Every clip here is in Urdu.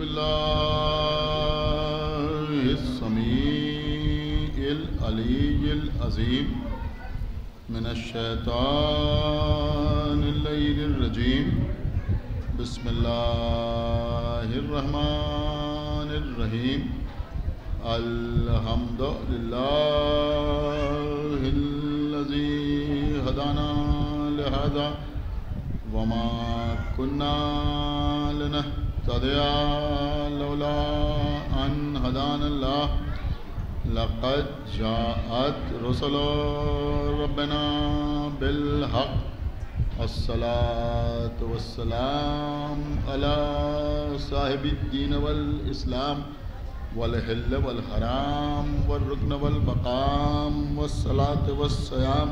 بالله السميع العلي العظيم من الشيطان اللعين الرجيم بسم الله الرحمن الرحيم الحمد لله الذي هدانا لهذا وما كنا لنهتدي لولا أن هدانا الله لقد جاءت رسل ربنا بالحق الصلاة والسلام على صاحب الدين والإسلام والحل والحرام والركن والمقام والصلاة والصيام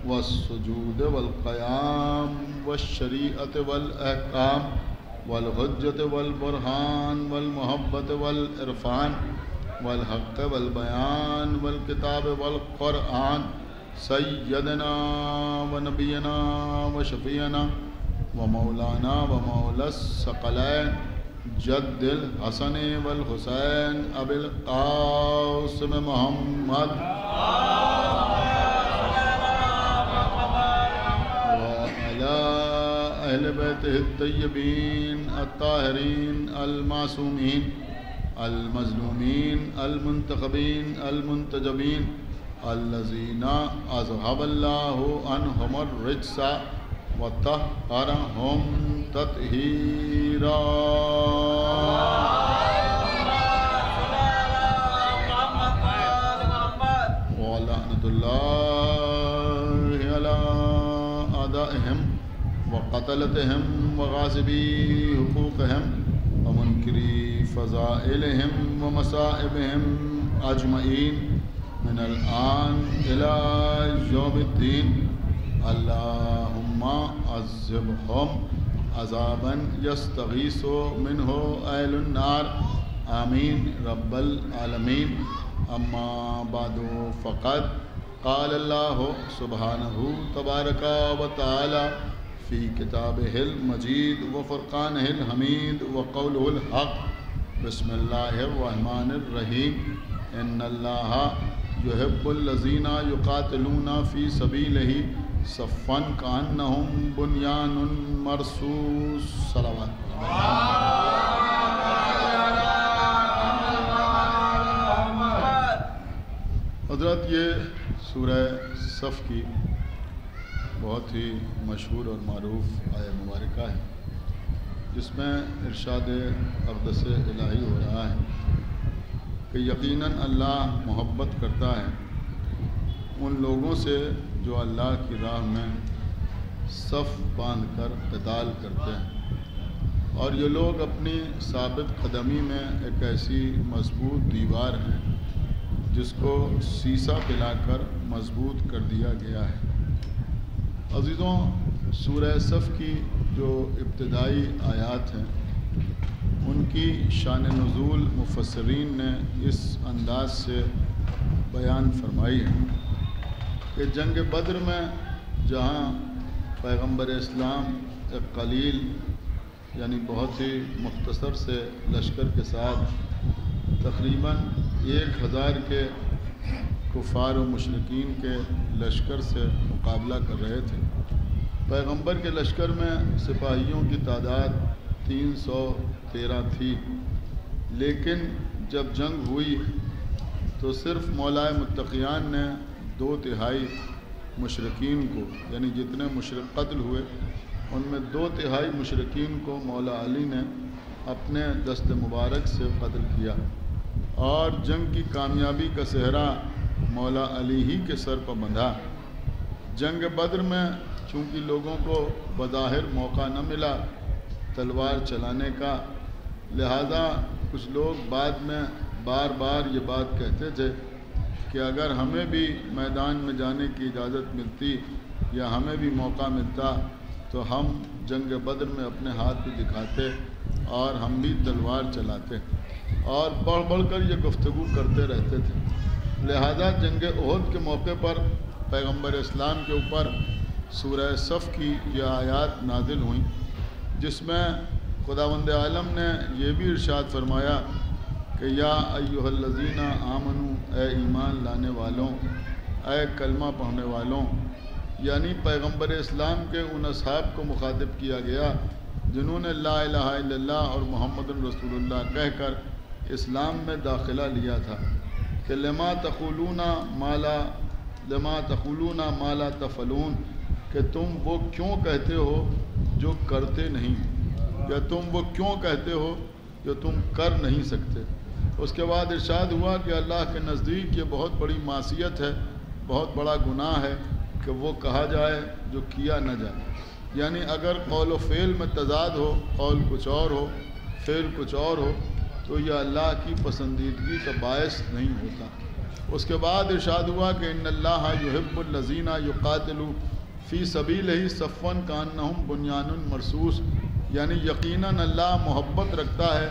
والسجود والقيام والشريعة والأحكام والحجة والبرهان والمحبة والعرفان والحق والبيان والكتاب والقرآن سيدنا ونبينا وشفينا ومولانا ومولى الثقلين جد الحسن والحسين أبي القاسم محمد وعلى أهل بيته الطيبين الطاهرين المعصومين المظلومين المنتخبين المنتجبين الذين أذهب الله عنهم الرجس وطهرهم تطهيرا ولعنة الله على أعدائهم وقتلتهم وغاصبي حقوقهم ومنكري فضائلهم ومصائبهم أجمعين من الآن إلى يوم الدين اللهم عذبهم عذابا يستغيث منه أهل النار آمين رب العالمين أما بعد فقد قال الله سبحانه تبارك وتعالى في كتابه المجيد وفرقانه الحميد وقوله الحق بسم الله الرحمن الرحيم إن الله يحب الذين يقاتلون في سبيله صفا كأنهم بنيان مرصوص صلوات حضرت یہ سورہ صف کی بہت ہی مشہور اور معروف آیہ مبارکہ ہے جس میں ارشاد اقدس الہی ہو رہا ہے کہ یقیناً اللہ محبت کرتا ہے ان لوگوں سے جو اللہ کی راہ میں صف باندھ کر قتال کرتے ہیں اور یہ لوگ اپنی ثابت قدمی میں ایک ایسی مضبوط دیوار ہیں جس کو سیسا پلا کر مضبوط کر دیا گیا ہے۔ عزیزوں، سورہ صف کی جو ابتدائی آیات ہیں ان کی شان نزول مفسرین نے اس انداز سے بیان فرمائی ہے کہ جنگ بدر میں جہاں پیغمبر اسلام ایک قلیل یعنی بہت ہی مختصر سے لشکر کے ساتھ تقریباً 1000 کے کفار و مشرکین کے لشکر سے مقابلہ کر رہے تھے۔ پیغمبر کے لشکر میں سپاہیوں کی تعداد 313 تھی، لیکن جب جنگ ہوئی تو صرف مولا متقیان نے 2/3 مشرکین کو یعنی جتنے مشرک قتل ہوئے ان میں 2/3 مشرکین کو مولا علی نے اپنے دست مبارک سے قتل کیا اور جنگ کی کامیابی کا صحرا مولا علی ہی کے سر پر بندھا۔ جنگ بدر میں چونکہ لوگوں کو بظاہر موقع نہ ملا تلوار چلانے کا، لہذا کچھ لوگ بعد میں بار بار یہ بات کہتے تھے کہ اگر ہمیں بھی میدان میں جانے کی اجازت ملتی یا ہمیں بھی موقع ملتا تو ہم جنگ بدر میں اپنے ہاتھ بھی دکھاتے اور ہم بھی تلوار چلاتے، اور بڑھ بڑھ کر یہ گفتگو کرتے رہتے تھے۔ لہذا جنگ احد کے موقع پر پیغمبر اسلام کے اوپر سورہ صف کی یہ آیات نازل ہوئیں جس میں خداوند عالم نے یہ بھی ارشاد فرمایا کہ یا ایھا الذین آمنوا، اے ایمان لانے والوں، اے کلمہ پڑھنے والوں، یعنی پیغمبر اسلام کے ان اصحاب کو مخاطب کیا گیا جنہوں نے لا الہ الا اللہ اور محمد رسول اللہ کہہ کر اسلام میں داخلہ لیا تھا کہ لما تقولون ما لا تفعلون، کہ تم وہ کیوں کہتے ہو جو کرتے نہیں، یا تم وہ کیوں کہتے ہو جو تم کر نہیں سکتے۔ اس کے بعد ارشاد ہوا کہ اللہ کے نزدیک یہ بہت بڑی معصیت ہے، بہت بڑا گناہ ہے کہ وہ کہا جائے جو کیا نہ جائے۔ یعنی اگر قول و فعل میں تضاد ہو، قول کچھ اور ہو، فعل کچھ اور ہو، تو یہ اللہ کی پسندیدگی کا باعث نہیں ہوتا۔ اس کے بعد ارشاد ہوا کہ ان اللہ یحب الذین یقاتلون فی سبیلہ صفا کانہم بنیان مرصوص، یعنی یقیناً اللہ محبت رکھتا ہے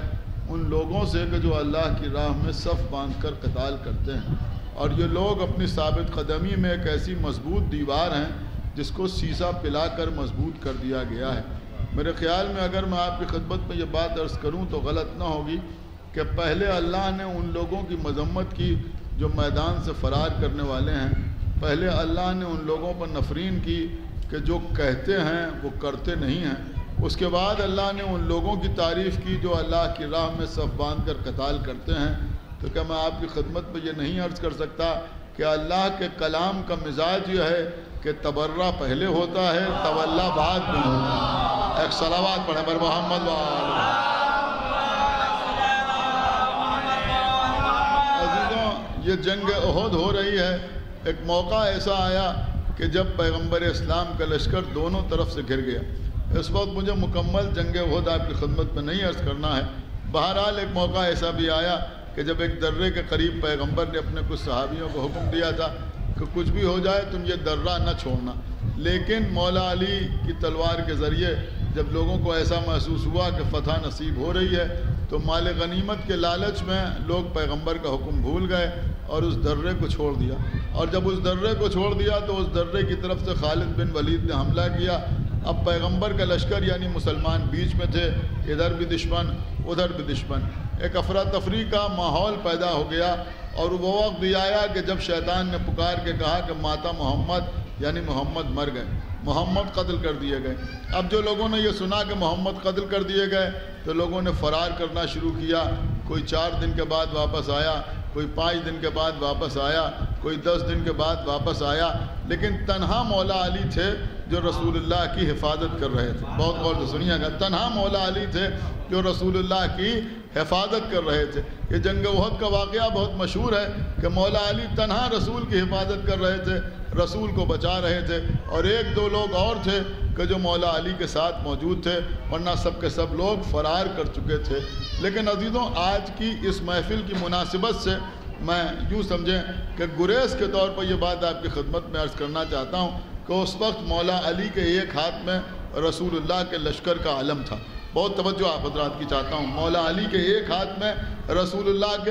ان لوگوں سے کہ جو اللہ کی راہ میں صف باندھ کر قتال کرتے ہیں، اور یہ لوگ اپنی ثابت قدمی میں ایک ایسی مضبوط دیوار ہیں جس کو سیسا پلا کر مضبوط کر دیا گیا ہے۔ میرے خیال میں اگر میں آپ کی خدمت میں یہ بات عرض کروں تو غلط نہ ہوگی کہ پہلے اللہ نے ان لوگوں کی مذمت کی جو میدان سے فرار کرنے والے ہیں، پہلے اللہ نے ان لوگوں پر نفرین کی کہ جو کہتے ہیں وہ کرتے نہیں ہیں، اس کے بعد اللہ نے ان لوگوں کی تعریف کی جو اللہ کی راہ میں صف باندھ کر قتال کرتے ہیں۔ تو کیا میں آپ کی خدمت میں یہ نہیں عرض کر سکتا کہ اللہ کے کلام کا مزاج یہ ہے کہ تبرہ پہلے ہوتا ہے، تولا بعد میں ہوتا ہے۔ ایک صلوات پڑھیں بر محمد عزیزوں، یہ جنگ احد ہو رہی ہے۔ ایک موقع ایسا آیا کہ جب پیغمبر اسلام کا لشکر دونوں طرف سے گھر گیا۔ اس وقت مجھے مکمل جنگ احد آپ کی خدمت میں نہیں عرض کرنا ہے، بہرحال ایک موقع ایسا بھی آیا کہ جب ایک درے کے قریب پیغمبر نے اپنے کچھ صحابیوں کو حکم دیا تھا کہ کچھ بھی ہو جائے تم یہ درہ نہ چھوڑنا، لیکن مولا علی کی تلوار کے ذریعے جب لوگوں کو ایسا محسوس ہوا کہ فتح نصیب ہو رہی ہے تو مال غنیمت کے لالچ میں لوگ پیغمبر کا حکم بھول گئے اور اس درے کو چھوڑ دیا، اور جب اس درے کو چھوڑ دیا تو اس درے کی طرف سے خالد بن ولید نے حملہ کیا۔ اب پیغمبر کا لشکر یعنی مسلمان بیچ میں تھے، ادھر بھی دشمن ادھر بھی دشمن، ایک افراتفری کا ماحول پیدا ہو گیا۔ اور وہ وقت بھی آیا کہ جب شیطان نے پکار کے کہا کہ ماتا محمد، یعنی محمد مر گئے، محمد قتل کر دیے گئے۔ اب جو لوگوں نے یہ سنا کہ محمد قتل کر دیے گئے تو لوگوں نے فرار کرنا شروع کیا، کوئی 4 دن کے بعد واپس آیا، کوئی 5 دن کے بعد واپس آیا، کوئی 10 دن کے بعد واپس آیا، لیکن تنہا مولا علی تھے جو رسول اللہ کی حفاظت کر رہے تھے۔ بہت غور سے سنیے گا، تنہا مولا علی تھے جو رسول اللہ کی حفاظت کر رہے تھے۔ یہ جنگ احد کا واقعہ بہت مشہور ہے کہ مولا علی تنہا رسول کی حفاظت کر رہے تھے، رسول کو بچا رہے تھے، اور 1-2 لوگ اور تھے کہ جو مولا علی کے ساتھ موجود تھے، ورنہ سب کے سب لوگ فرار کر چکے تھے۔ لیکن عزیزوں، آج کی اس محفل کی مناسبت سے میں یوں سمجھیں کہ گریز کے طور پر یہ بات آپ کی خدمت میں عرض کرنا چاہتا ہوں کہ اس وقت مولا علی کے ایک ہاتھ میں رسول اللہ کے لشکر کا علم تھا۔ بہت توجہ آپ حضرات کی چاہتا ہوں، مولا علی کے ایک ہاتھ میں رسول اللہ کے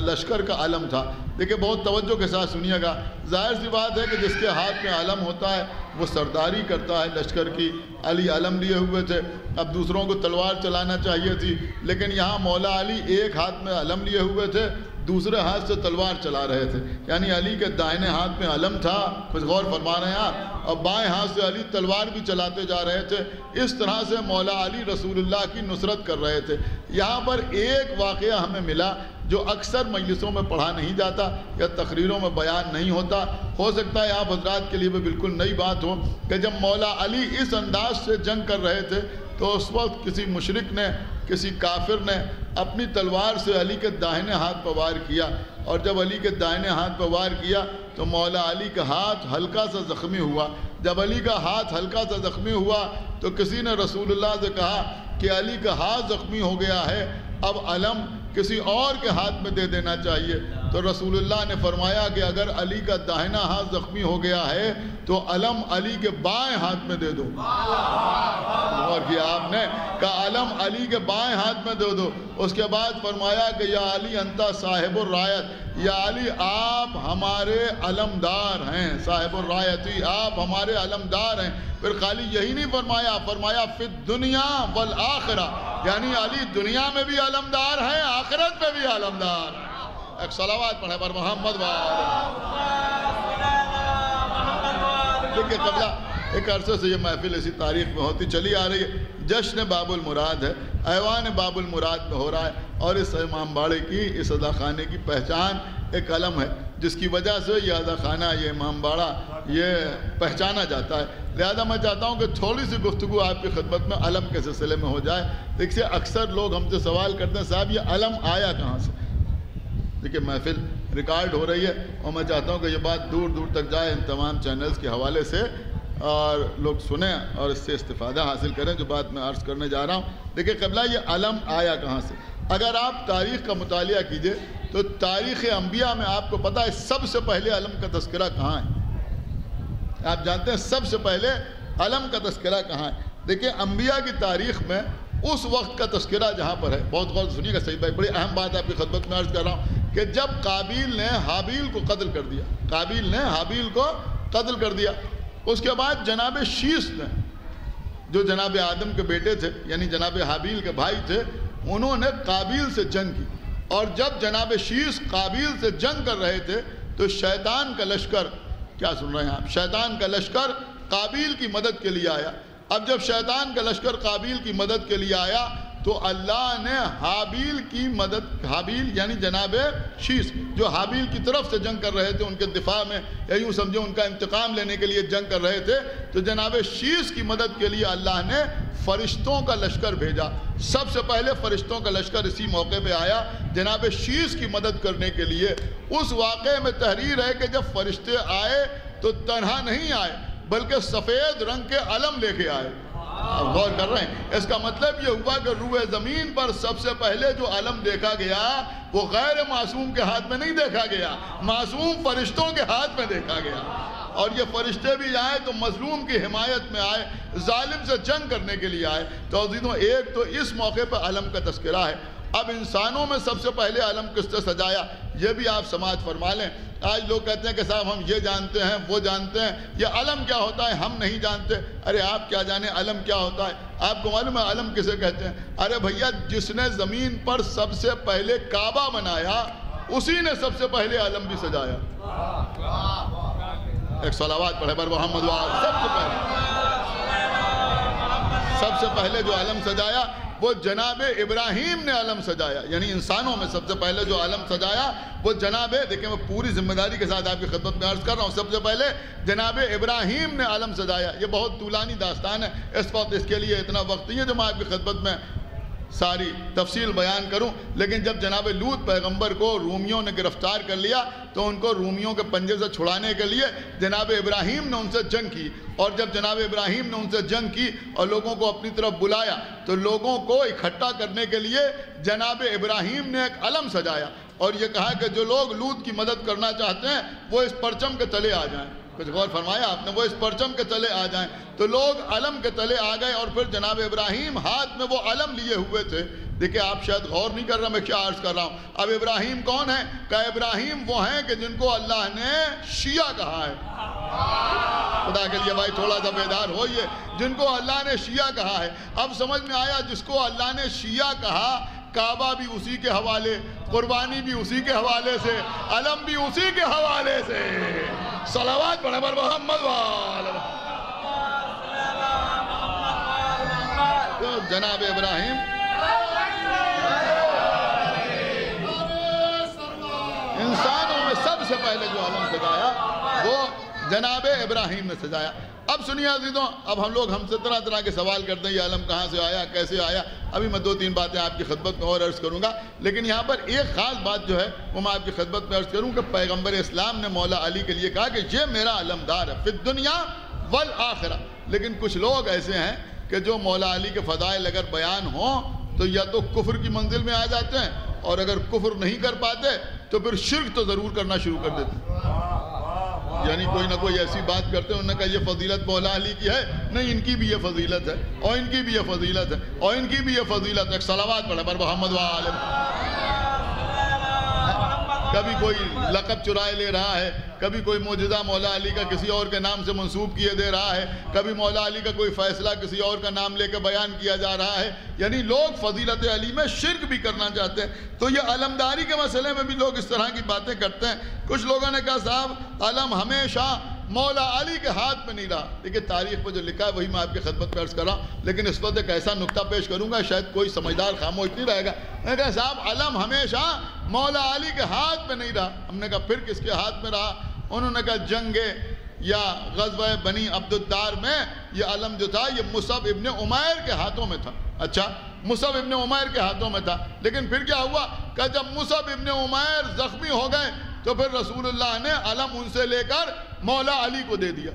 لشکر کا علم تھا۔ دیکھیں بہت توجہ کے ساتھ سنیے گا، ظاہر سی بات ہے کہ جس کے ہاتھ میں علم ہوتا ہے وہ سرداری کرتا ہے لشکر کی۔ علی علم لیے ہوئے تھے، اب دوسروں کو تلوار چلانا چاہیے تھی، لیکن یہاں مولا علی ایک ہاتھ میں علم لیے ہوئے تھے، دوسرے ہاتھ سے تلوار چلا رہے تھے، یعنی علی کے دائیں ہاتھ میں علم تھا، کچھ غور فرما رہے ہیں آپ، اور بائیں ہاتھ سے علی تلوار بھی چلاتے جا رہے تھے۔ اس طرح سے مولا علی رسول اللہ کی نصرت کر رہے تھے۔ یہاں پر ایک واقعہ ہمیں ملا جو اکثر مجلسوں میں پڑھا نہیں جاتا یا تقریروں میں بیان نہیں ہوتا، ہو سکتا ہے آپ حضرات کے لیے بھی بالکل نئی بات ہو، کہ جب مولا علی اس انداز سے جنگ کر رہے تھے تو اس وقت کسی مشرک نے، کسی کافر نے اپنی تلوار سے علی کے داہنے ہاتھ پر وار کیا، اور جب علی کے داہنے ہاتھ پر وار کیا تو مولا علی کا ہاتھ ہلکا سا زخمی ہوا۔ جب علی کا ہاتھ ہلکا سا زخمی ہوا تو کسی نے رسول اللہ سے کہا کہ علی کا ہاتھ زخمی ہو گیا ہے، اب علم کسی اور کے ہاتھ میں دے دینا چاہیے۔ تو رسول اللہ نے فرمایا کہ اگر علی کا داہنا ہاتھ زخمی ہو گیا ہے تو علم علی کے بائیں ہاتھ میں دے دو. اور کیا آپ نے کہا علم علی کے بائیں ہاتھ میں دے دو. اس کے بعد فرمایا کہ یا علی انتا صاحب الرایت، یا علی آپ ہمارے علمدار ہیں، صاحب الرایتی آپ ہمارے علمدار ہیں. پھر خالی یہی نہیں فرمایا، فرمایا فی الدنیا والآخرہ، یعنی علی دنیا میں بھی علمدار ہیں، آخرت میں بھی علمدار ہیں. ایک صلوات پڑھے پر محمد دیکھیں قبلہ ایک عرصے سے یہ محفل اسی تاریخ میں ہوتی چلی آ رہی ہے. جشن باب المراد ہے، ایوان باب المراد میں ہو رہا ہے، اور اس امام باڑے کی، اس عزا خانے کی پہچان ایک علم ہے جس کی وجہ سے یہ عزا خانہ، یہ امام باڑہ یہ پہچانا جاتا ہے. لہذا میں چاہتا ہوں کہ تھوڑی سی گفتگو آپ کی خدمت میں علم کے سلسلے میں ہو جائے. دیکھیے اکثر لوگ ہم سے سوال کرتے ہیں صاحب یہ علم آیا کہاں سے. دیکھیے محفل ریکارڈ ہو رہی ہے اور میں چاہتا ہوں کہ یہ بات دور دور تک جائے ان تمام چینلز کے حوالے سے اور لوگ سنیں اور اس سے استفادہ حاصل کریں جو بات میں عرض کرنے جا رہا ہوں. دیکھیں قبلہ یہ علم آیا کہاں سے. اگر آپ تاریخ کا مطالعہ کیجئے تو تاریخ انبیاء میں آپ کو پتہ ہے سب سے پہلے علم کا تذکرہ کہاں ہے. آپ جانتے ہیں سب سے پہلے علم کا تذکرہ کہاں ہے. دیکھیں انبیاء کی تاریخ میں اس وقت کا تذکرہ جہاں پر ہے، بہت غور سنیے گا سعید بھائی، بڑی اہم بات آپ کی خدمت میں عرض کر رہا ہوں کہ جب قابیل نے حابیل کو قتل کر دیا، قابیل نے حابیل کو قتل کر دیا، اس کے بعد جناب شیس نے جو جناب آدم کے بیٹے تھے یعنی جناب حابیل کے بھائی تھے، انہوں نے قابیل سے جنگ کی. اور جب جناب شیس قابیل سے جنگ کر رہے تھے تو شیطان کا لشکر، کیا سن رہے ہیں آپ، شیطان کا لشکر قابیل کی مدد کے لیے آیا. اب جب شیطان کا لشکر قابیل کی مدد کے لیے آیا تو اللہ نے حابیل کی مدد، حابیل یعنی جناب شیس جو حابیل کی طرف سے جنگ کر رہے تھے ان کے دفاع میں یا یوں سمجھے ان کا انتقام لینے کے لیے جنگ کر رہے تھے، تو جناب شیس کی مدد کے لیے اللہ نے فرشتوں کا لشکر بھیجا. سب سے پہلے فرشتوں کا لشکر اسی موقع پہ آیا جناب شیس کی مدد کرنے کے لیے. اس واقعے میں تحریر ہے کہ جب فرشتے آئے تو تنہا نہیں آئے بلکہ سفید رنگ کے علم لے کے آئے. آپ غور کر رہے ہیں، اس کا مطلب یہ ہوا کہ روح زمین پر سب سے پہلے جو علم دیکھا گیا وہ غیر معصوم کے ہاتھ میں نہیں دیکھا گیا، معصوم فرشتوں کے ہاتھ میں دیکھا گیا. اور یہ فرشتے بھی آئے تو مظلوم کی حمایت میں آئے، ظالم سے جنگ کرنے کے لیے آئے. تو عزیزوں ایک تو اس موقع پہ علم کا تذکرہ ہے. اب انسانوں میں سب سے پہلے علم کس سے سجایا یہ بھی آپ سماعت فرما لیں. آج لوگ کہتے ہیں کہ صاحب ہم یہ جانتے ہیں وہ جانتے ہیں، یہ علم کیا ہوتا ہے ہم نہیں جانتے. ارے آپ کیا جانیں علم کیا ہوتا ہے؟ آپ کو معلوم ہے علم کسے کہتے ہیں؟ ارے بھیا جس نے زمین پر سب سے پہلے کعبہ بنایا اسی نے سب سے پہلے علم بھی سجایا. ایک صلوات پڑھے بر محمد سب سے پہلے جو علم سجایا وہ جناب ابراہیم نے علم سجایا. یعنی انسانوں میں سب سے پہلے جو علم سجایا وہ جناب، دیکھیں میں پوری ذمہ داری کے ساتھ آپ کی خدمت میں عرض کر رہا ہوں، سب سے پہلے جناب ابراہیم نے علم سجایا. یہ بہت طولانی داستان ہے، اس وقت اس کے لیے اتنا وقت نہیں ہے جو میں آپ کی خدمت میں ساری تفصیل بیان کروں. لیکن جب جناب لوط پیغمبر کو رومیوں نے گرفتار کر لیا تو ان کو رومیوں کے پنجے سے چھڑانے کے لیے جناب ابراہیم نے ان سے جنگ کی. اور جب جناب ابراہیم نے ان سے جنگ کی اور لوگوں کو اپنی طرف بلایا تو لوگوں کو اکٹھا کرنے کے لیے جناب ابراہیم نے ایک علم سجایا اور یہ کہا کہ جو لوگ لوط کی مدد کرنا چاہتے ہیں وہ اس پرچم کے تلے آ جائیں. کچھ غور فرمایا آپ نے، وہ اس پرچم کے تلے آ جائیں. تو لوگ علم کے تلے آ گئے اور پھر جناب ابراہیم ہاتھ میں وہ علم لیے ہوئے تھے. دیکھیں آپ شاید غور نہیں کر رہا میں کیا عرض کر رہا ہوں. اب ابراہیم کون ہے؟ کہ ابراہیم وہ ہیں کہ جن کو اللہ نے شیعہ کہا ہے. خدا کے لیے بھائی تھوڑا سا بیدار ہوئیے، جن کو اللہ نے شیعہ کہا ہے. اب سمجھ میں آیا جس کو اللہ نے شیعہ کہا، کعبہ بھی اسی کے حوالے، قربانی بھی اسی کے حوالے سے، علم بھی اسی کے حوالے سے. صلوات پڑھیں بر محمد تو جناب ابراہیم انسانوں میں سب سے پہلے جو علم سجایا وہ جناب ابراہیم نے سجایا. اب سنیے عزیزوں، اب ہم سے طرح طرح کے سوال کرتے ہیں یہ علم کہاں سے آیا، کیسے آیا. ابھی میں 2-3 باتیں آپ کی خدمت میں اور عرض کروں گا، لیکن یہاں پر ایک خاص بات جو ہے وہ میں آپ کی خدمت میں عرض کروں کہ پیغمبر اسلام نے مولا علی کے لیے کہا کہ یہ میرا علمدار ہے فی الدنیا والآخرہ. لیکن کچھ لوگ ایسے ہیں کہ جو مولا علی کے فضائل اگر بیان ہوں تو یا تو کفر کی منزل میں آ جاتے ہیں، اور اگر کفر نہیں کر پاتے تو پھر شرک تو ضرور کرنا شروع کر دیتے ہیں، یعنی کوئی نہ کوئی ایسی بات کرتے ہیں، انہوں نے کہا یہ فضیلت مولا علی کی ہے، نہیں ان کی بھی یہ فضیلت ہے، اور ان کی بھی یہ فضیلت ہے، اور ان کی بھی یہ فضیلت ہے۔ ایک صلوات پڑھے پر محمد وآلہ۔ کبھی کوئی لقب چرائے لے رہا ہے، کبھی کوئی معجزہ مولا علی کا کسی اور کے نام سے منسوب کیے دے رہا ہے، کبھی مولا علی کا کوئی فیصلہ کسی اور کا نام لے کے بیان کیا جا رہا ہے، یعنی لوگ فضیلت علی میں شرک بھی کرنا چاہتے ہیں۔ تو یہ علمداری کے مسئلے میں بھی لوگ اس طرح کی باتیں کرتے ہیں۔ کچھ لوگوں نے کہا صاحب علم ہمیشہ مولا علی کے ہاتھ میں نہیں رہا، دیکھیں تاریخ پہ جو لکھا ہے وہی میں آپ کی خدمت میں عرض کر رہا ہوں، لیکن اس وقت ایک ایسا نقطہ پیش کروں گا شاید کوئی سمجھدار خاموش نہیں رہے گا۔ میں نے کہا صاحب علم ہمیشہ مولا علی کے ہاتھ میں نہیں رہا۔ ہم نے کہا پھر کس کے ہاتھ میں رہا؟ انہوں نے کہا جنگ یا غزوہ بنی عبد الدار میں یہ علم جو تھا یہ مصعب ابن عمیر کے ہاتھوں میں تھا۔ اچھا مصعب ابن عمیر کے ہاتھوں میں تھا، لیکن پھر کیا ہوا کہ جب مصعب ابن عمیر زخمی ہو گئے تو پھر رسول اللہ نے علم ان سے لے کر مولا علی کو دے دیا۔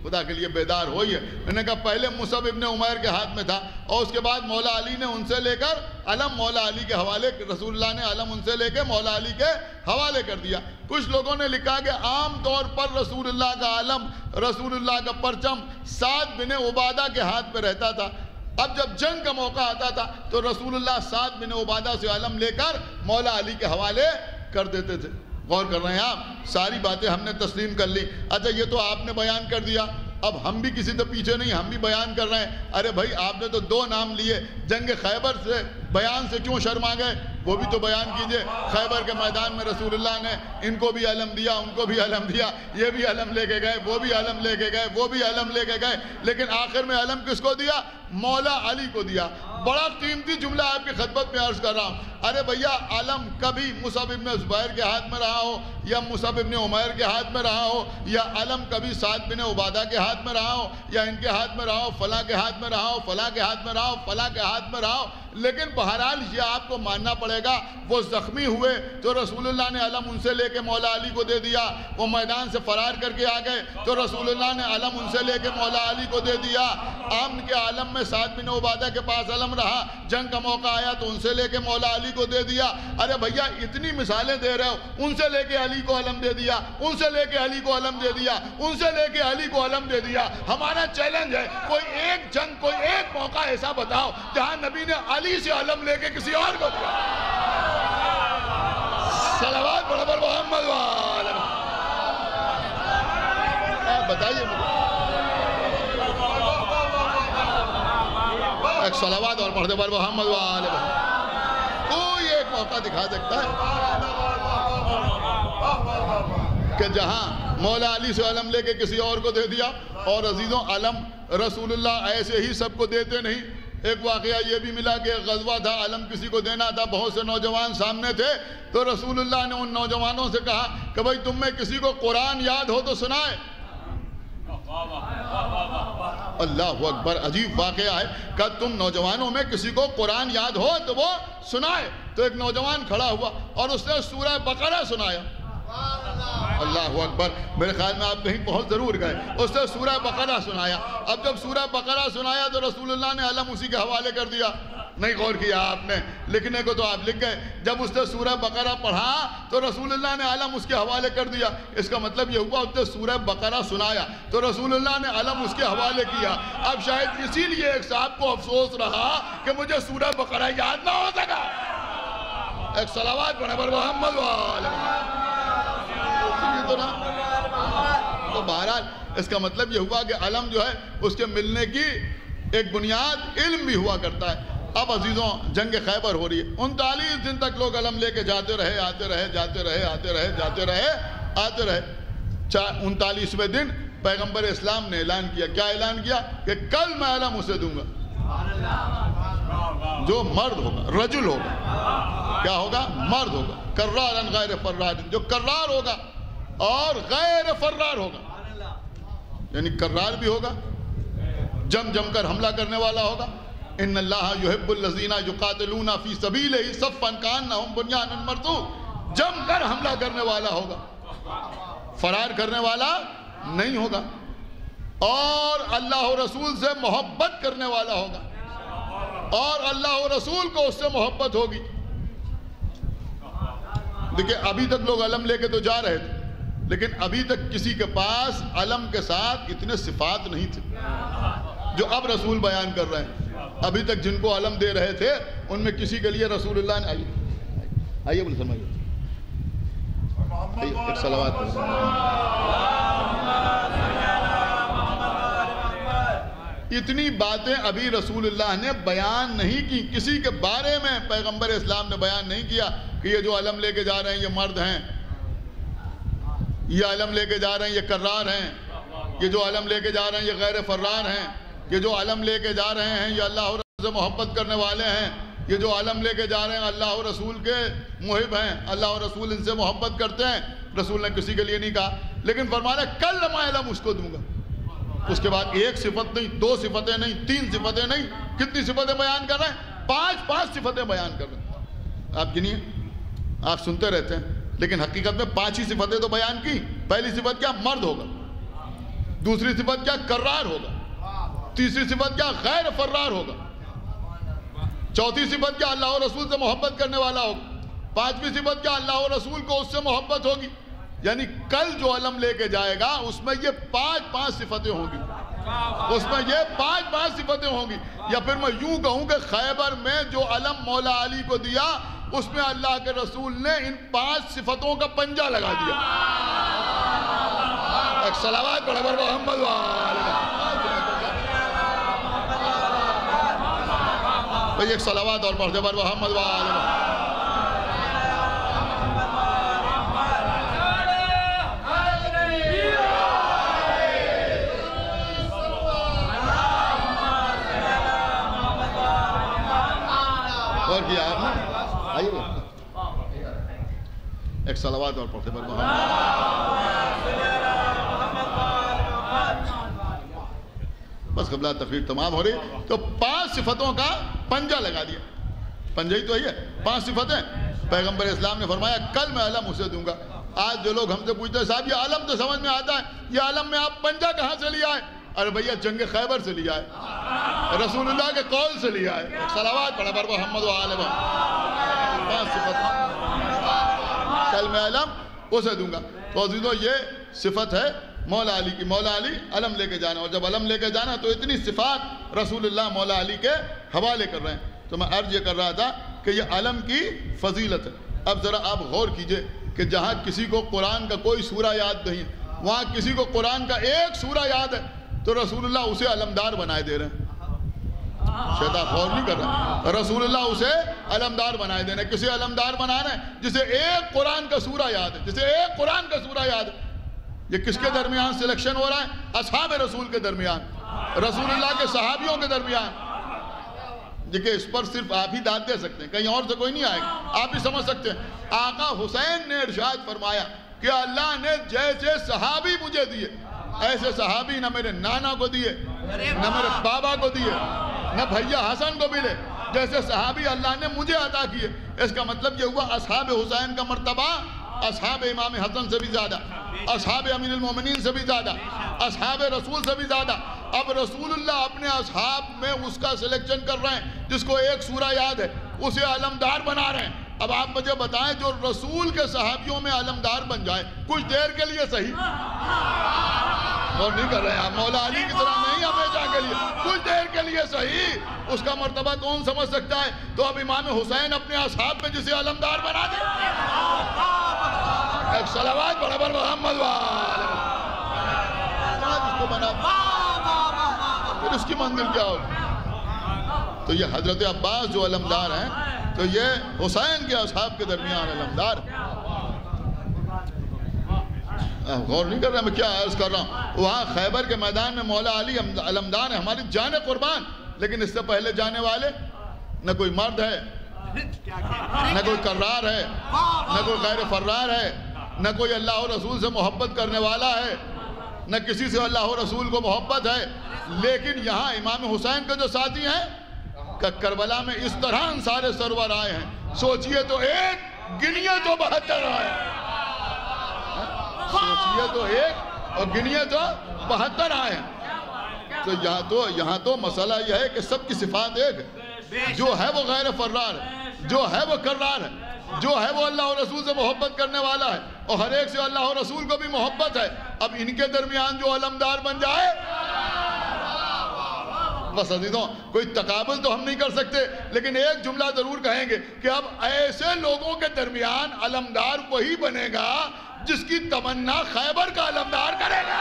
خدا کے لیے بیدار ہوئی ہے۔ میں نے کہا پہلے مصعب ابن عمیر کے ہاتھ میں تھا، اور اس کے بعد مولا علی نے ان سے لے کر علم مولا علی کے حوالے، رسول اللہ نے علم ان سے لے کے مولا علی کے حوالے کر دیا۔ کچھ لوگوں نے لکھا کہ عام طور پر رسول اللہ کا علم، رسول اللہ کا پرچم سعد بن عبادہ کے ہاتھ پہ رہتا تھا۔ اب جب جنگ کا موقع آتا تھا تو رسول اللہ سعد بن عبادہ سے علم لے کر مولا علی کے حوالے کر دیتے تھے۔ غور کر رہے ہیں آپ؟ ساری باتیں ہم نے تسلیم کر لی۔ اچھا یہ تو آپ نے بیان کر دیا، اب ہم بھی کسی سے پیچھے نہیں، ہم بھی بیان کر رہے ہیں۔ ارے بھائی آپ نے تو دو نام لیے، جنگ خیبر سے بیان سے کیوں شرما گئے؟ وہ بھی تو بیان کیجئے۔ خیبر کے میدان میں رسول اللہ نے ان کو بھی علم دیا، ان کو بھی علم دیا، یہ بھی علم لے کے گئے، وہ بھی علم لے کے گئے، وہ بھی علم لے کے گئے، لیکن آخر میں علم کس کو دیا؟ مولا علی کو دیا۔ بڑا قیمتی جملہ آپ کی خدمت میں عرض کر رہا ہوں۔ ارے بھیا علم کبھی مصعب ابن زبیر کے ہاتھ میں رہا ہو، یا مصعب ابن عمیر کے ہاتھ میں رہا ہو، یا علم کبھی سعد بن عبادہ کے ہاتھ میں رہا ہو، یا ان کے ہاتھ میں رہا ہو، فلاں کے ہاتھ میں رہا ہو، فلاں کے ہاتھ میں رہا ہو، فلاں کے ہاتھ میں رہا ہو، لیکن بہرحال یہ آپ کو ماننا پڑے گا وہ زخمی ہوئے تو رسول اللہ نے علم ان سے لے کے مولا علی کو دے دیا۔ وہ میدان سے فرار کر کے آ گئے تو رسول اللہ نے علم ان سے لے کے مولا علی کو دے دیا۔ امن کے عالم میں سعد بن عبادہ کے پاس علم رہا، جنگ کا موقع آیا تو ان سے لے کے مولا علی کو دے دیا۔ ارے بھیا اتنی مثالیں دے رہے ہو، ان سے لے کے علی کو علم دے دیا، ان سے لے کے علی کو علم دے دیا، ان سے لے کے علی کو علم دے دیا۔ ہمارا چیلنج ہے کوئی ایک جنگ، کوئی ایک موقع ایسا بتاؤ جہاں نبی نے علی سے علم لے کے کسی اور کو دیا۔ صلوات پڑھو پر محمد وآلہ۔ بتائیے مجھے ایک صلوات اور پڑھتے پر محمد وآلہ۔ کوئی ایک موقع دکھا سکتا ہے کہ جہاں مولا علی سے علم لے کے کسی اور کو دے دیا؟ اور عزیزوں علم رسول اللہ ایسے ہی سب کو دیتے نہیں۔ ایک واقعہ یہ بھی ملا کہ غزوہ تھا، علم کسی کو دینا تھا، بہت سے نوجوان سامنے تھے تو رسول اللہ نے ان نوجوانوں سے کہا کہ بھائی تم میں کسی کو قرآن یاد ہو تو سنائے۔ اللہ اکبر، عجیب واقعہ ہے کہ تم نوجوانوں میں کسی کو قرآن یاد ہو تو وہ سنائے۔ تو ایک نوجوان کھڑا ہوا اور اس نے سورہ بقرہ سنایا۔ اللہ اکبر، میرے خیال میں آپ کہیں پہنچ ضرور گئے۔ اس نے سورہ بقرہ سنایا۔ اب جب سورہ بقرہ سنایا تو رسول اللہ نے علم اسی کے حوالے کر دیا۔ نہیں غور کیا آپ نے، لکھنے کو تو آپ لکھ گئے۔ جب اس نے سورہ بقرہ پڑھا تو رسول اللہ نے علم اس کے حوالے کر دیا۔ اس کا مطلب یہ ہوا اس نے سورہ بقرہ سنایا تو رسول اللہ نے علم اس کے حوالے کیا۔ اب شاید اسی لیے ایک صاحب کو افسوس رہا کہ مجھے سورہ بقرہ یاد نہ ہو سکا۔ ایک صلوات پڑھے پر محمد وآلہ۔ تو بہرحال اس کا مطلب یہ ہوا کہ علم جو ہے اس کے ملنے کی ایک بنیاد علم بھی ہوا کرتا ہے۔ اب عزیزوں جنگ خیبر ہو رہی ہے، 39 دن تک لوگ علم لے کے جاتے رہے، آتے رہے، جاتے رہے، آتے رہے، جاتے رہے، آتے رہے۔ 39ویں دن پیغمبر اسلام نے اعلان کیا۔ کیا اعلان کیا؟ کہ کل میں علم اسے دوں گا جو مرد ہوگا، رجل ہوگا۔ کیا ہوگا؟ مرد ہوگا، کرارن غیر فرار، جو کرار ہوگا اور غیر فرار ہوگا، یعنی کرار بھی ہوگا، جم جم کر حملہ کرنے والا ہوگا۔ ان اللہ یحب الذین یقاتلون فی سبیلہ صفا کانہم بنیان مرصوص، جم کر حملہ کرنے والا ہوگا، فرار کرنے والا نہیں ہوگا، اور اللہ و رسول سے محبت کرنے والا ہوگا، اور اللہ و رسول کو اس سے محبت ہوگی۔ دیکھیں ابھی تک لوگ علم لے کے تو جا رہے تھے، لیکن ابھی تک کسی کے پاس علم کے ساتھ اتنے صفات نہیں تھے جو اب رسول بیان کر رہے ہیں۔ ابھی تک جن کو علم دے رہے تھے ان میں کسی کے لیے رسول اللہ نے آئیے بول فرمائیے ایک صلوات اتنی باتیں ابھی رسول اللہ نے بیان نہیں کی، کسی کے بارے میں پیغمبر اسلام نے بیان نہیں کیا کہ یہ جو علم لے کے جا رہے ہیں یہ مرد ہیں، یہ علم لے کے جا رہے ہیں یہ کرار ہیں، یہ جو علم لے کے جا رہے ہیں یہ غیر فرار ہیں، یہ جو علم لے کے جا رہے ہیں یہ اللہ اور رسول سے محبت کرنے والے ہیں، یہ جو علم لے کے جا رہے ہیں اللہ اور رسول کے محب ہیں، اللہ اور رسول ان سے محبت کرتے ہیں۔ رسول نے کسی کے لیے نہیں کہا، لیکن فرمایا کل میں علم اس کو دوں گا۔ اس کے بعد ایک صفت نہیں، دو صفتیں نہیں، تین صفتیں نہیں، کتنی صفتیں بیان کر رہے ہیں؟ پانچ صفتیں بیان کر رہے ہیں۔ آپ گنیے، آپ سنتے رہتے ہیں لیکن حقیقت میں 5 ہی صفتیں تو بیان کی۔ پہلی صفت کیا؟ مرد ہوگا۔ دوسری صفت کیا؟ کرار ہوگا۔ تیسری صفت کیا؟ غیر فرار ہوگا۔ چوتھی صفت کیا؟ اللہ اور رسول سے محبت کرنے والا ہوگا۔ پانچویں صفت کیا؟ اللہ اور رسول کو اس سے محبت ہوگی۔ یعنی کل جو علم لے کے جائے گا اس میں یہ 5 صفتیں ہوں گی، اس میں یہ 5 صفتیں ہوں گی۔ یا پھر میں یوں کہوں کہ خیبر میں جو علم مولا علی کو دیا اس میں اللہ کے رسول نے ان 5 صفتوں کا پنجہ لگا دیا۔ ایک صلوات پڑھو بر محمد بھائی، ایک صلوات اور پڑھ دے بر محمد اور کیا آپ نے؟ آئیے ایک صلوات اور پڑھتے بر محمد۔ بس قبلہ تقریر تمام ہو رہی تو 5 صفتوں کا پنجہ لگا دیا۔ پنجہ ہی تو ہے 5 صفتیں۔ پیغمبر اسلام نے فرمایا کل میں علم اسے دوں گا۔ آج جو لوگ ہم سے پوچھتے ہیں صاحب یہ علم تو سمجھ میں آتا ہے، یہ علم میں آپ پنجہ کہاں سے لیا ہے؟ ارے بھیا جنگ خیبر سے لیا ہے، رسول اللہ کے قول سے لیا ہے۔ صلوات پڑھا بر محمد و آل محمد۔ 5 صفتیں کل میں علم اسے دوں گا۔ تو عزیزو یہ صفت ہے مولا علی کی۔ مولا علی علم لے کے جانا، اور جب علم لے کے جانا تو اتنی صفات رسول اللہ مولا علی کے حوالے کر رہے ہیں۔ تو میں عرض یہ کر رہا تھا کہ یہ علم کی فضیلت ہے۔ اب ذرا آپ غور کیجئے کہ جہاں کسی کو قرآن کا کوئی سورہ یاد نہیں، وہاں کسی کو قرآن کا ایک سورہ یاد ہے تو رسول اللہ اسے علمدار بنائے دے رہے ہیں۔ شیطان غور نہیں کر رہا، رسول اللہ اسے علمدار بنائے دے رہے ہیں۔ کسی علمدار بنا رہے ہیں جسے ایک قرآن کا سورہ یاد ہے، جسے ایک قرآن کا سورہ یاد ہے۔ یہ کس کے درمیان سلیکشن ہو رہا ہے؟ اصحاب رسول کے درمیان، رسول اللہ کے صحابیوں کے درمیان۔ دیکھیں اس پر صرف آپ ہی داد دے سکتے ہیں، کہیں اور سے کوئی نہیں آئے گا، آپ ہی سمجھ سکتے ہیں۔ آقا حسین نے ارشاد فرمایا کہ اللہ نے جیسے صحابی مجھے دیے ایسے صحابی نہ میرے نانا کو دیے، نہ میرے بابا کو دیے، نہ بھیا حسن کو ملے، جیسے صحابی اللہ نے مجھے عطا کیے۔ اس کا مطلب یہ ہوا اصحاب حسین کا مرتبہ اصحاب امام حسن سے بھی زیادہ، اصحاب امیر المومنین سے بھی زیادہ، اصحاب رسول سے بھی زیادہ۔ اب رسول اللہ اپنے اصحاب میں اس کا سلیکشن کر رہے ہیں جس کو ایک سورہ یاد ہے، اسے علمدار بنا رہے ہیں۔ اب آپ مجھے بتائیں جو رسول کے صحابیوں میں علمدار بن جائے کچھ دیر کے لیے صحیح، اور نہیں کر رہے ہیں آپ مولا علی کی طرح نہیں، ہمیشہ کے لیے کچھ دیر کے لیے صحیح، اس کا مرتبہ کون سمجھ سکتا ہے؟ تو اب امام حسین اپنے اصحاب میں جسے علمدار بنا دے، ایک صلوات پڑھا بر محمد جس کو بنا پھر اس کی منزل کیا ہوگی؟ تو یہ حضرت عباس جو علمدار ہیں تو یہ حسین کے اصحاب کے درمیان علمدار۔ غور نہیں کر رہا میں کیا عرض کر رہا ہوں؟ وہاں خیبر کے میدان میں مولا علی علمدار ہیں، ہماری جان قربان، لیکن اس سے پہلے جانے والے نہ کوئی مرد ہے، نہ کوئی کرار ہے، نہ کوئی غیر فرار ہے، نہ کوئی اللہ و رسول سے محبت کرنے والا ہے، نہ کسی سے اللہ و رسول کو محبت ہے۔ لیکن یہاں امام حسین کے جو ساتھی ہیں کہ کربلا میں اس طرح انصار سرور آئے ہیں، سوچئے تو ایک گنیے تو 72 آئے، سوچئے تو ایک اور گنیے تو 72 آئے ہیں۔ تو یہاں تو مسئلہ یہ ہے کہ سب کی صفات ایک ہے، جو ہے وہ غیر فرار ہے، جو ہے وہ کرار ہے، جو ہے وہ اللہ اور رسول سے محبت کرنے والا ہے اور ہر ایک سے اللہ اور رسول کو بھی محبت ہے. اب ان کے درمیان جو علمدار بن جائے, بس عزیزوں کوئی تقابل تو ہم نہیں کر سکتے, لیکن ایک جملہ ضرور کہیں گے کہ اب ایسے لوگوں کے درمیان علمدار وہی بنے گا جس کی تمنا خیبر کا علمدار کرے گا.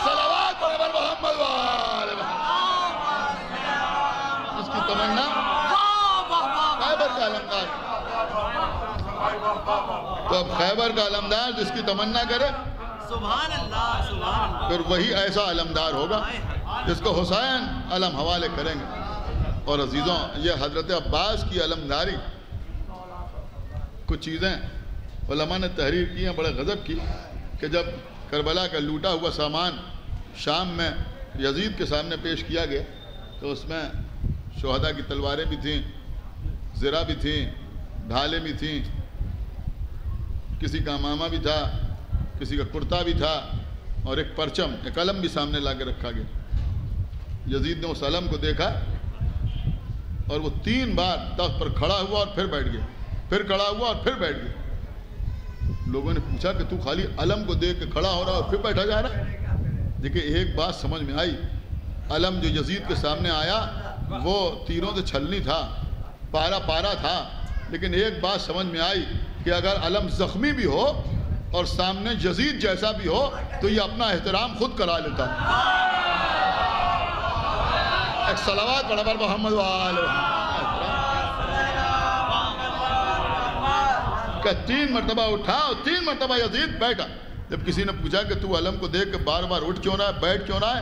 صلوات پر محمد وآلہ محمد. جس کی تمنا خیبر کا علمدار. تو اب خیبر کا علمدار جس کی تمنا کرے, سبحان اللہ سبحان اللہ, پھر وہی ایسا علمدار ہوگا جس کو حسین علم حوالے کریں گے. اور عزیزوں یہ حضرت عباس کی علمداری, کچھ چیزیں علماء نے تحریر کی ہیں بڑے غضب کی, کہ جب کربلا کا لوٹا ہوا سامان شام میں یزید کے سامنے پیش کیا گیا تو اس میں شہداء کی تلواریں بھی تھیں, زرہ بھی تھیں, ڈھالیں بھی تھیں, کسی کا امامہ بھی تھا, کسی کا کرتا بھی تھا, اور ایک پرچم, ایک علم بھی سامنے لا کے رکھا گیا. یزید نے اس علم کو دیکھا اور وہ 3 بار تخت پر کھڑا ہوا اور پھر بیٹھ گیا, پھر کھڑا ہوا اور پھر بیٹھ گیا. لوگوں نے پوچھا کہ تو خالی علم کو دیکھ کے کھڑا ہو رہا اور پھر بیٹھا جا رہا ہے. دیکھیں ایک بات سمجھ میں آئی, علم جو یزید کے سامنے آیا وہ تیروں سے چھلنی تھا, پارا پارا تھا, لیکن ایک بات سمجھ میں آئی کہ اگر علم زخمی بھی ہو اور سامنے یزید جیسا بھی ہو تو یہ اپنا احترام خود کرا لیتا. ایک صلوات پڑھا پر محمد وآلہ. کہ 3 مرتبہ اٹھا اور 3 مرتبہ یزید بیٹھا. جب کسی نے پوچھا کہ تو علم کو دیکھ کے بار بار اٹھ کیوں رہا ہے, بیٹھ کیوں رہا ہے,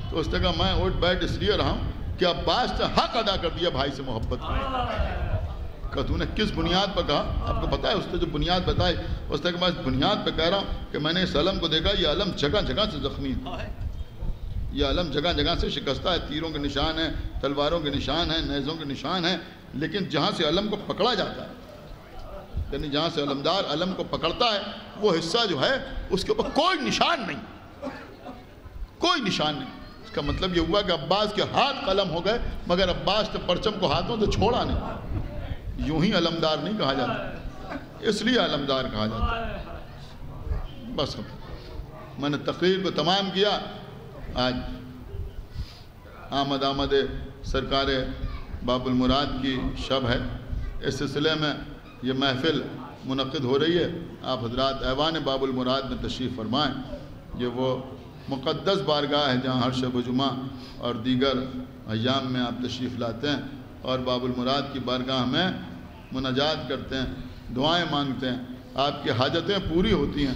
تو اس نے کہا میں اٹھ بیٹھ اس لیے رہا ہوں کہ عباس نے حق ادا کر دیا بھائی سے محبت کی. کہ تو نے کس بنیاد پر کہا, آپ کو پتہ ہے اس نے جو بنیاد بتائی, اس نے کہا میں اس بنیاد پہ کہہ رہا ہوں کہ میں نے اس علم کو دیکھا, یہ علم جگہ جگہ سے زخمی ہے, یہ علم جگہ جگہ سے شکستہ ہے, تیروں کے نشان ہیں, تلواروں کے نشان ہیں, نیزوں کے نشان ہیں, لیکن جہاں سے علم کو پکڑا جاتا ہے, یعنی جہاں سے علمدار علم کو پکڑتا ہے وہ حصہ جو ہے اس کے اوپر کوئی نشان نہیں, کوئی نشان نہیں. اس کا مطلب یہ ہوا کہ عباس کے ہاتھ قلم ہو گئے مگر عباس نے پرچم کو ہاتھوں سے چھوڑا نہیں. یوں ہی علمدار نہیں کہا جاتا, اس لیے علمدار کہا جاتا. بس میں نے تقریر کو تمام کیا. آج آمد سرکار باب المراد کی شب ہے, اس سلسلے میں یہ محفل منعقد ہو رہی ہے. آپ حضرات ایوان باب المراد میں تشریف فرمائیں. یہ وہ مقدس بارگاہ ہے جہاں ہر شب و جمعہ اور دیگر ایام میں آپ تشریف لاتے ہیں اور باب المراد کی بارگاہ میں مناجات کرتے ہیں, دعائیں مانگتے ہیں, آپ کی حاجتیں پوری ہوتی ہیں.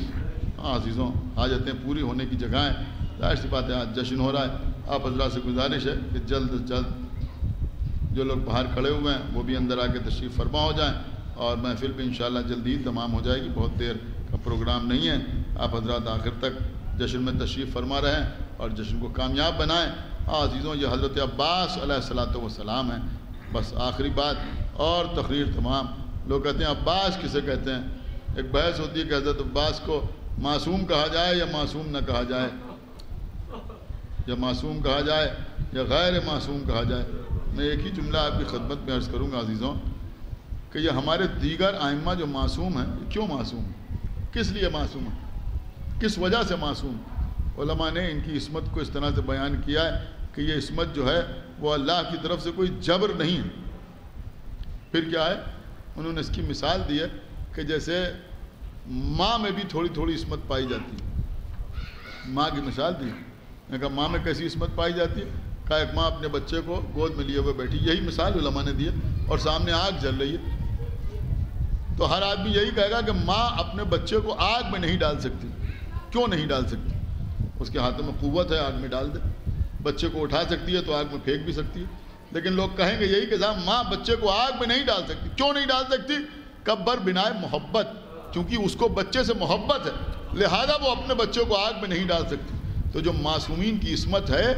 عزیزوں حاجتیں پوری ہونے کی جگہیں, ظاہر سی بات ہے آج جشن ہو رہا ہے. آپ حضرات سے گزارش ہے کہ جلد از جلد جو لوگ باہر کھڑے ہوئے ہیں وہ بھی اندر آ کے تشریف فرما ہو جائیں, اور محفل بھی انشاءاللہ جلد ہی تمام ہو جائے گی, بہت دیر کا پروگرام نہیں ہے. آپ حضرات آخر تک جشن میں تشریف فرما رہیں اور جشن کو کامیاب بنائیں. عزیزوں یہ حضرت عباس علیہ الصلوۃ والسلام ہیں. بس آخری بات اور تقریر تمام. لوگ کہتے ہیں عباس کسے کہتے ہیں, ایک بحث ہوتی ہے کہ حضرت عباس کو معصوم کہا جائے یا معصوم نہ کہا جائے, یا معصوم کہا جائے یا غیر معصوم کہا جائے. میں ایک ہی جملہ آپ کی خدمت میں عرض کروں گا عزیزوں کہ یہ ہمارے دیگر ائمہ جو معصوم ہیں کیوں معصوم ہیں, کس لیے معصوم ہیں, کس وجہ سے معصوم. علماء نے ان کی عصمت کو اس طرح سے بیان کیا ہے کہ یہ عصمت جو ہے وہ اللہ کی طرف سے کوئی جبر نہیں ہے. پھر کیا ہے, انہوں نے اس کی مثال دی ہے کہ جیسے ماں میں بھی تھوڑی تھوڑی عصمت پائی جاتی ہے. ماں کی مثال دی, میں کہا ماں میں کیسی عصمت پائی جاتی ہے, کہا ایک ماں اپنے بچے کو گود میں لیے ہوئے بیٹھی, یہی مثال علماء نے دی ہے, اور سامنے آگ جل رہی ہے. تو ہر آدمی یہی کہے گا کہ ماں اپنے بچے کو آگ میں نہیں ڈال سکتی. کیوں نہیں ڈال سکتی, اس کے ہاتھوں میں قوت ہے, آگ میں ڈال دے. بچے کو اٹھا سکتی ہے تو آگ میں پھینک بھی سکتی ہے. لیکن لوگ کہیں گے یہی کہ صاحب ماں بچے کو آگ میں نہیں ڈال سکتی. کیوں نہیں ڈال سکتی, کبر بنائے محبت, کیونکہ اس کو بچے سے محبت ہے, لہذا وہ اپنے بچے کو آگ میں نہیں ڈال سکتی. تو جو معصومین کی عصمت ہے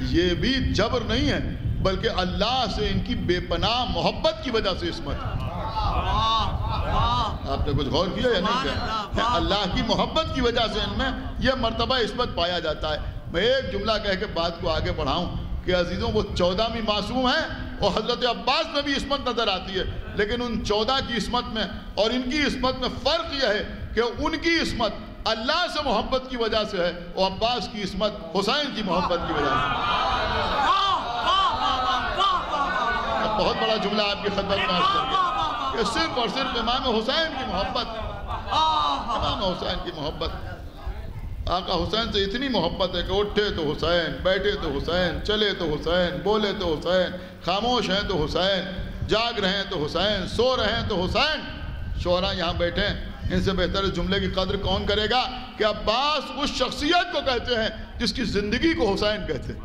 یہ بھی جبر نہیں ہے بلکہ اللہ سے ان کی بے پناہ محبت کی وجہ سے عصمت ہے. آپ نے کچھ غور کیا یا نہیں کیا, اللہ کی محبت کی وجہ سے ان میں یہ مرتبہ عصمت پایا جاتا ہے. میں ایک جملہ کہہ کے بات کو آگے بڑھاؤں کہ عزیزوں وہ 14ویں معصوم ہیں اور حضرت عباس میں بھی عصمت نظر آتی ہے، لیکن ان 14 کی عصمت میں اور ان کی عصمت میں فرق یہ ہے کہ ان کی عصمت اللہ سے محبت کی وجہ سے ہے اور عباس کی عصمت حسین کی محبت کی وجہ سے۔ بہت بڑا جملہ آپ کی خدمت میں عرض کر دیا کہ صرف اور صرف امام حسین کی محبت، امام حسین کی محبت، آقا حسین سے اتنی محبت ہے کہ اٹھے تو حسین، بیٹھے تو حسین، چلے تو حسین، بولے تو حسین، خاموش ہیں تو حسین، جاگ رہے ہیں تو حسین، سو رہے ہیں تو حسین۔ شعراء یہاں بیٹھے ہیں، ان سے بہتر اس جملے کی قدر کون کرے گا کہ عباس اس شخصیت کو کہتے ہیں جس کی زندگی کو حسین کہتے ہیں۔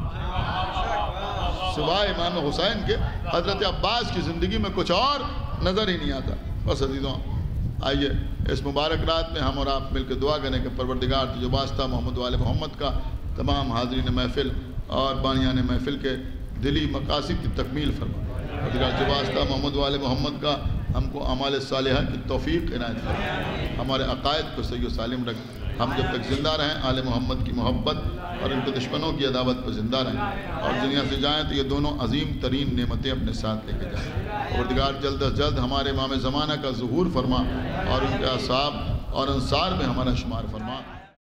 سوائے امام حسین کے حضرت عباس کی زندگی میں کچھ اور نظر ہی نہیں آتا۔ بس عزیزوں، آئیے اس مبارک رات میں ہم اور آپ مل کے دعا کریں کہ پروردگار جو واسطہ محمد وآل محمد کا تمام حاضرین محفل اور بانیان محفل کے دلی مقاصد کی تکمیل فرما۔ پروردگار جو واسطہ محمد وآل محمد کا ہم کو اعمال صالحہ کی توفیق عنایت فرما، ہمارے عقائد کو صحیح و سالم رکھ، ہم جب تک زندہ رہیں آل محمد کی محبت اور ان کے دشمنوں کی عداوت پر زندہ رہیں، اور دنیا سے جائیں تو یہ دونوں عظیم ترین نعمتیں اپنے ساتھ لے کے جائیں۔ پروردگار جلد از جلد ہمارے امام زمانہ کا ظہور فرما اور ان کے اصحاب اور انصار میں ہمارا شمار فرما۔